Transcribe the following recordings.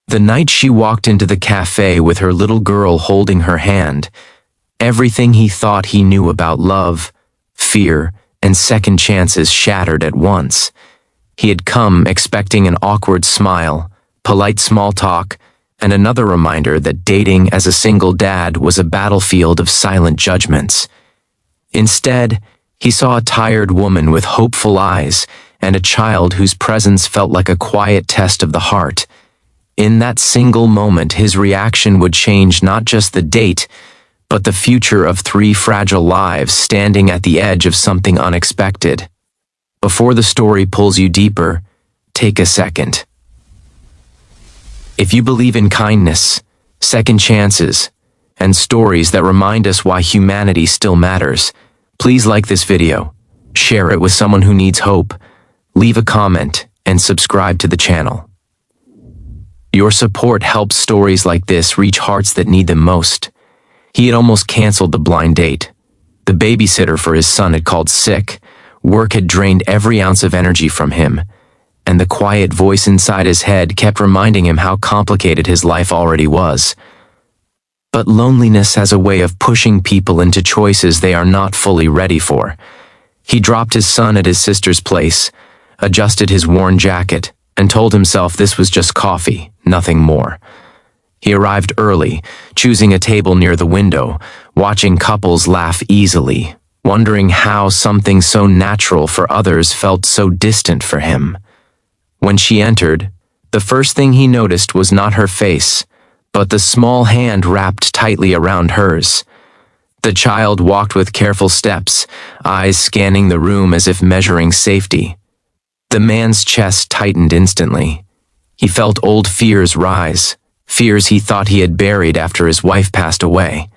The night she walked into the cafe with her little girl holding her hand, everything he thought he knew about love, fear, and second chances shattered at once. He had come expecting an awkward smile, polite small talk, and another reminder that dating as a single dad was a battlefield of silent judgments. Instead, he saw a tired woman with hopeful eyes and a child whose presence felt like a quiet test of the heart. In that single moment, his reaction would change not just the date, but the future of 3 fragile lives standing at the edge of something unexpected. Before the story pulls you deeper, take a second. If you believe in kindness, second chances, and stories that remind us why humanity still matters, please like this video, share it with someone who needs hope, leave a comment, and subscribe to the channel. Your support helps stories like this reach hearts that need them most. He had almost canceled the blind date. The babysitter for his son had called sick, work had drained every ounce of energy from him, and the quiet voice inside his head kept reminding him how complicated his life already was. But loneliness has a way of pushing people into choices they are not fully ready for. He dropped his son at his sister's place, adjusted his worn jacket, and told himself this was just coffee, nothing more. He arrived early, choosing a table near the window, watching couples laugh easily, wondering how something so natural for others felt so distant for him. When she entered, the first thing he noticed was not her face, but the small hand wrapped tightly around hers. The child walked with careful steps, eyes scanning the room as if measuring safety. The man's chest tightened instantly. He felt old fears rise, fears he thought he had buried after his wife passed away.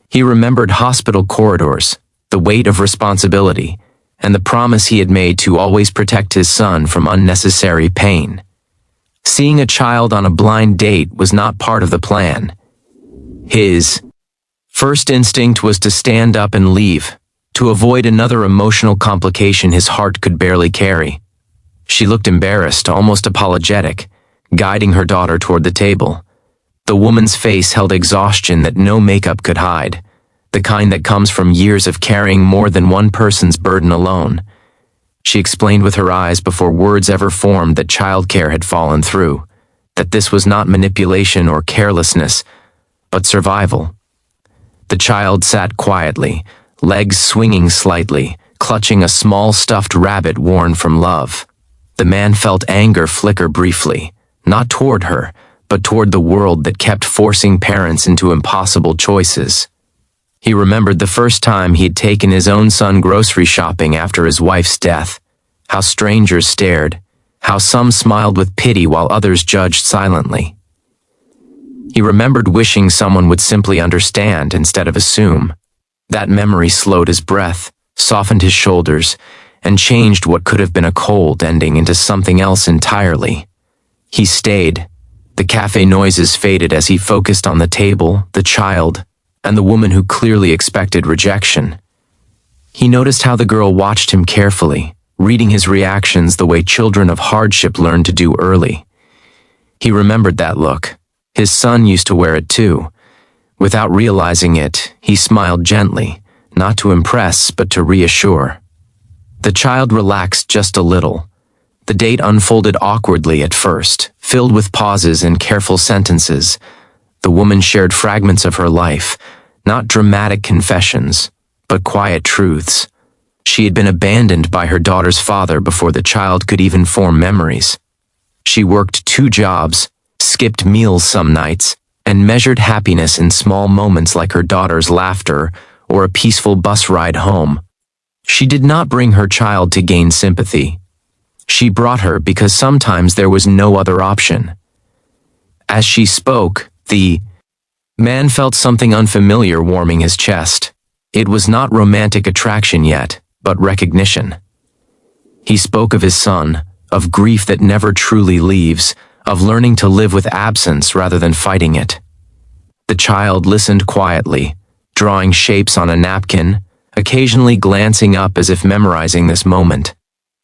He remembered hospital corridors, the weight of responsibility, and the promise he had made to always protect his son from unnecessary pain. Seeing a child on a blind date was not part of the plan. His first instinct was to stand up and leave, to avoid another emotional complication his heart could barely carry. She looked embarrassed, almost apologetic, guiding her daughter toward the table. The woman's face held exhaustion that no makeup could hide, the kind that comes from years of carrying more than one person's burden alone. She explained with her eyes before words ever formed that childcare had fallen through, that this was not manipulation or carelessness, but survival. The child sat quietly, legs swinging slightly, clutching a small stuffed rabbit worn from love. The man felt anger flicker briefly, not toward her, but toward the world that kept forcing parents into impossible choices. He remembered the first time he had taken his own son grocery shopping after his wife's death, how strangers stared, how some smiled with pity while others judged silently. He remembered wishing someone would simply understand instead of assume. That memory slowed his breath, softened his shoulders, and changed what could have been a cold ending into something else entirely. He stayed. The cafe noises faded as he focused on the table, the child, and the woman who clearly expected rejection. He noticed how the girl watched him carefully, reading his reactions the way children of hardship learn to do early. He remembered that look. His son used to wear it too. Without realizing it, he smiled gently, not to impress but to reassure. The child relaxed just a little. The date unfolded awkwardly at first, filled with pauses and careful sentences. The woman shared fragments of her life, not dramatic confessions, but quiet truths. She had been abandoned by her daughter's father before the child could even form memories. She worked 2 jobs, skipped meals some nights, and measured happiness in small moments like her daughter's laughter or a peaceful bus ride home. She did not bring her child to gain sympathy. She brought her because sometimes there was no other option. As she spoke, the man felt something unfamiliar warming his chest. It was not romantic attraction yet, but recognition. He spoke of his son, of grief that never truly leaves, of learning to live with absence rather than fighting it. The child listened quietly, drawing shapes on a napkin, occasionally glancing up as if memorizing this moment.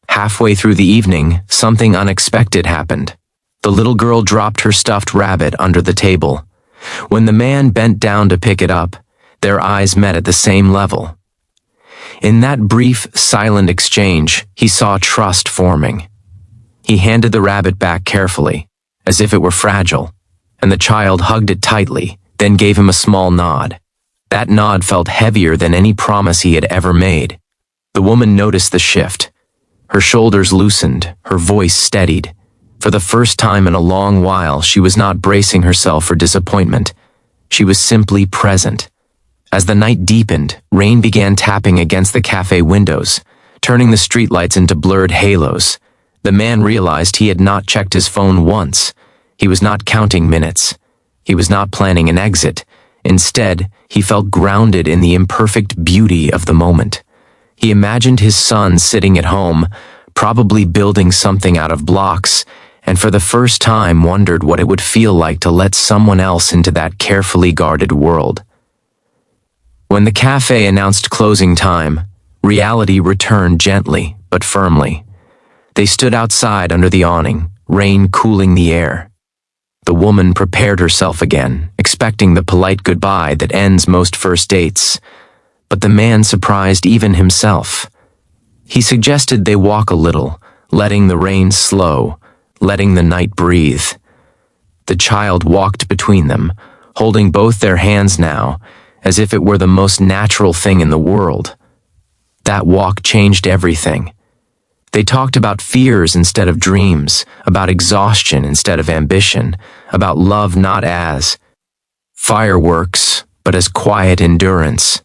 Halfway through the evening, something unexpected happened. The little girl dropped her stuffed rabbit under the table. When the man bent down to pick it up, their eyes met at the same level. In that brief, silent exchange, he saw trust forming. He handed the rabbit back carefully, as if it were fragile, and the child hugged it tightly, then gave him a small nod. That nod felt heavier than any promise he had ever made. The woman noticed the shift. Her shoulders loosened, her voice steadied. For the first time in a long while, she was not bracing herself for disappointment. She was simply present. As the night deepened, rain began tapping against the cafe windows, turning the streetlights into blurred halos. The man realized he had not checked his phone once. He was not counting minutes. He was not planning an exit. Instead, he felt grounded in the imperfect beauty of the moment. He imagined his son sitting at home, probably building something out of blocks, and for the first time wondered what it would feel like to let someone else into that carefully guarded world. When the cafe announced closing time, reality returned gently but firmly. They stood outside under the awning, rain cooling the air. The woman prepared herself again, expecting the polite goodbye that ends most first dates. But the man surprised even himself. He suggested they walk a little, letting the rain slow, letting the night breathe. The child walked between them, holding both their hands now, as if it were the most natural thing in the world. That walk changed everything. They talked about fears instead of dreams, about exhaustion instead of ambition, about love not as fireworks, but as quiet endurance.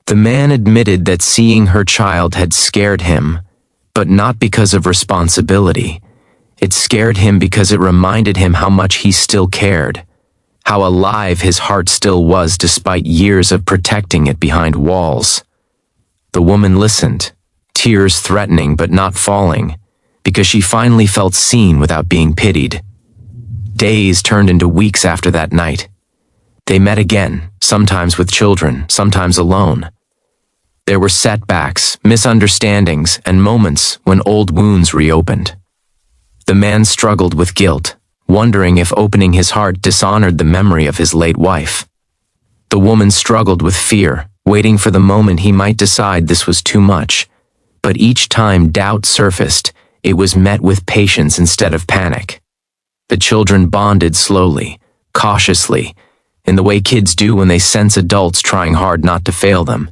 The man admitted that seeing her child had scared him, but not because of responsibility. It scared him because it reminded him how much he still cared, how alive his heart still was despite years of protecting it behind walls. The woman listened, tears threatening but not falling, because she finally felt seen without being pitied. Days turned into weeks after that night. They met again, sometimes with children, sometimes alone. There were setbacks, misunderstandings, and moments when old wounds reopened. The man struggled with guilt, wondering if opening his heart dishonored the memory of his late wife. The woman struggled with fear, waiting for the moment he might decide this was too much. But each time doubt surfaced, it was met with patience instead of panic. The children bonded slowly, cautiously, in the way kids do when they sense adults trying hard not to fail them.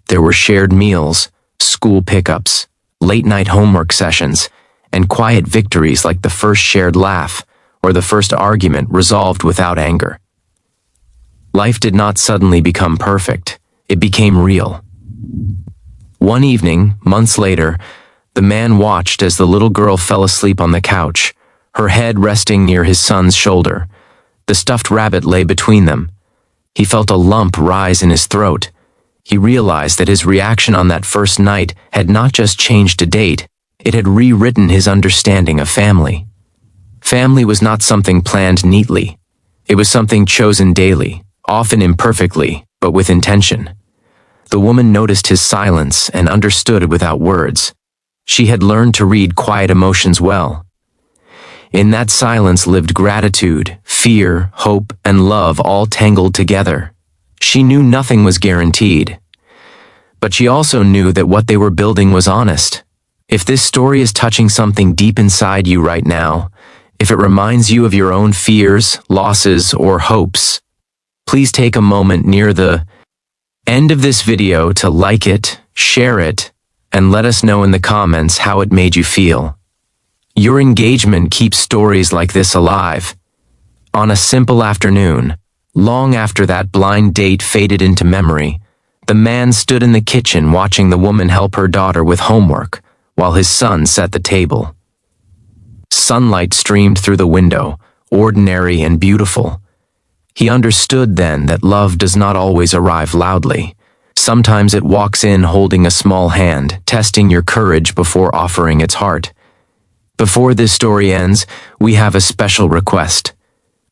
There were shared meals, school pickups, late-night homework sessions, and quiet victories like the first shared laugh or the first argument resolved without anger. Life did not suddenly become perfect. It became real. One evening, months later, the man watched as the little girl fell asleep on the couch, her head resting near his son's shoulder. The stuffed rabbit lay between them. He felt a lump rise in his throat. He realized that his reaction on that first night had not just changed a date, it had rewritten his understanding of family. Family was not something planned neatly. It was something chosen daily, often imperfectly, but with intention. The woman noticed his silence and understood it without words. She had learned to read quiet emotions well. In that silence lived gratitude, fear, hope, and love all tangled together. She knew nothing was guaranteed. But she also knew that what they were building was honest. If this story is touching something deep inside you right now, if it reminds you of your own fears, losses, or hopes, please take a moment near the end of this video to like it, share it, and let us know in the comments how it made you feel. Your engagement keeps stories like this alive. On a simple afternoon, long after that blind date faded into memory, the man stood in the kitchen watching the woman help her daughter with homework, while his son set the table. Sunlight streamed through the window, ordinary and beautiful. He understood then that love does not always arrive loudly. Sometimes it walks in holding a small hand, testing your courage before offering its heart. Before this story ends, we have a special request.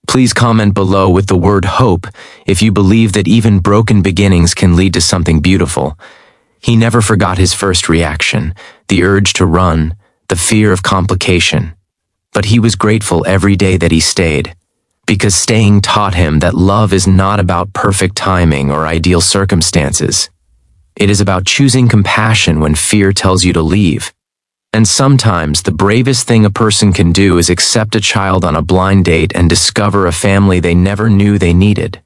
Please comment below with the word hope if you believe that even broken beginnings can lead to something beautiful. He never forgot his first reaction, the urge to run, the fear of complication. But he was grateful every day that he stayed, because staying taught him that love is not about perfect timing or ideal circumstances. It is about choosing compassion when fear tells you to leave. And sometimes the bravest thing a person can do is accept a child on a blind date and discover a family they never knew they needed.